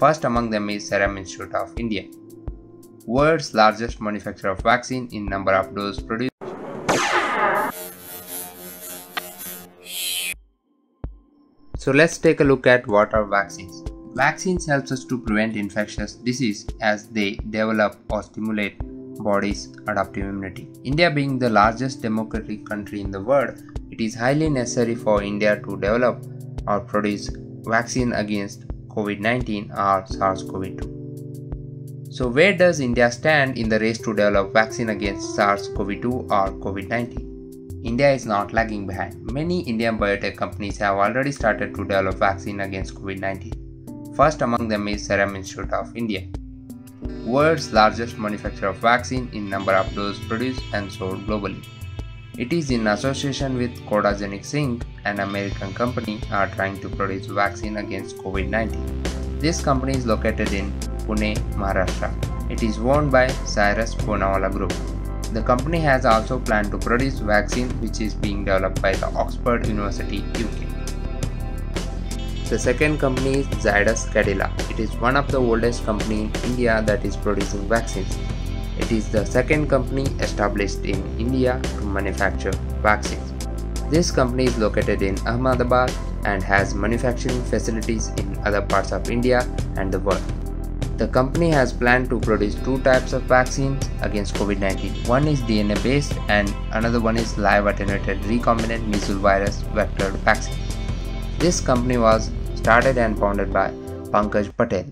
First among them is Serum Institute of India, world's largest manufacturer of vaccine in number of doses produced. So let's take a look at what are vaccines. Vaccines helps us to prevent infectious disease as they develop or stimulate body's adaptive immunity. India being the largest democratic country in the world, it is highly necessary for India to develop or produce vaccine against COVID-19 or SARS-CoV-2. So where does India stand in the race to develop vaccine against SARS-CoV-2 or COVID-19? India is not lagging behind. Many Indian biotech companies have already started to develop vaccine against COVID-19. First among them is Serum Institute of India, world's largest manufacturer of vaccine in number of doses produced and sold globally. It is in association with Codagenix Inc., an American company, are trying to produce vaccine against COVID-19. This company is located in Pune, Maharashtra. It is owned by Cyrus Poonawalla Group. The company has also planned to produce vaccine which is being developed by the Oxford University, UK. The second company is Zydus Cadila. It is one of the oldest company in India that is producing vaccines. It is the second company established in India to manufacture vaccines. This company is located in Ahmedabad and has manufacturing facilities in other parts of India and the world. The company has planned to produce two types of vaccines against COVID-19. One is DNA based and another one is live attenuated recombinant measles virus vector vaccine. This company was started and founded by Pankaj Patel.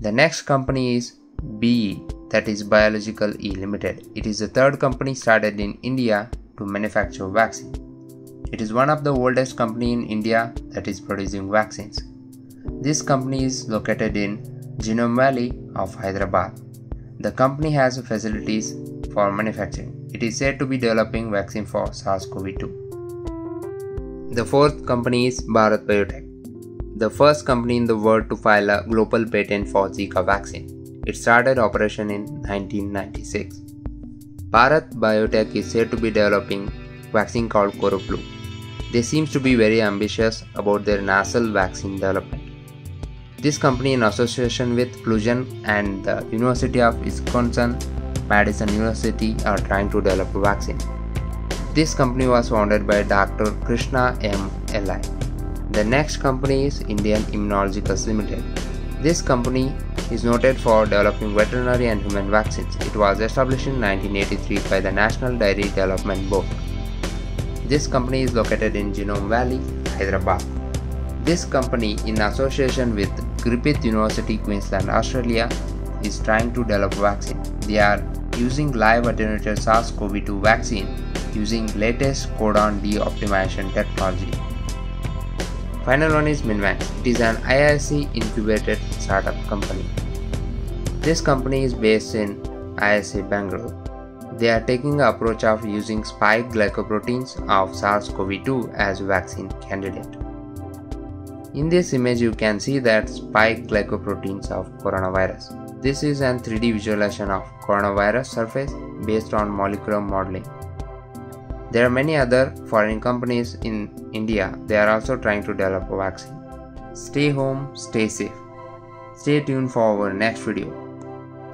The next company is BE, that is Biological E Limited. It is the third company started in India to manufacture vaccine. It is one of the oldest company in India that is producing vaccines. This company is located in Genome Valley of Hyderabad. The company has facilities for manufacturing. It is said to be developing vaccine for SARS-CoV-2. The fourth company is Bharat Biotech, the first company in the world to file a global patent for Zika vaccine. It started operation in 1996. Bharat Biotech is said to be developing vaccine called Coroflu. They seem to be very ambitious about their nasal vaccine development. This company in association with Plugen and the University of Wisconsin-Madison University are trying to develop a vaccine. This company was founded by Dr. Krishna M. L.I. The next company is Indian Immunologicals Limited. This company is noted for developing veterinary and human vaccines. It was established in 1983 by the National Dairy Development Board. This company is located in Genome Valley, Hyderabad. This company, in association with Griffith University, Queensland, Australia, is trying to develop a vaccine. They are using live attenuated SARS-CoV-2 vaccine using latest codon D optimization technology. Final one is Minvax. It is an IISc incubated startup company. This company is based in IISc Bangalore. They are taking the approach of using spike glycoproteins of SARS-CoV-2 as vaccine candidate. In this image you can see that spike glycoproteins of coronavirus. This is an 3D visualization of coronavirus surface based on molecular modeling. There are many other foreign companies in India. They are also trying to develop a vaccine. Stay home, stay safe. Stay tuned for our next video.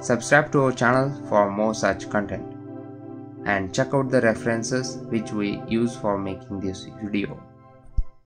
Subscribe to our channel for more such content. And check out the references which we use for making this video.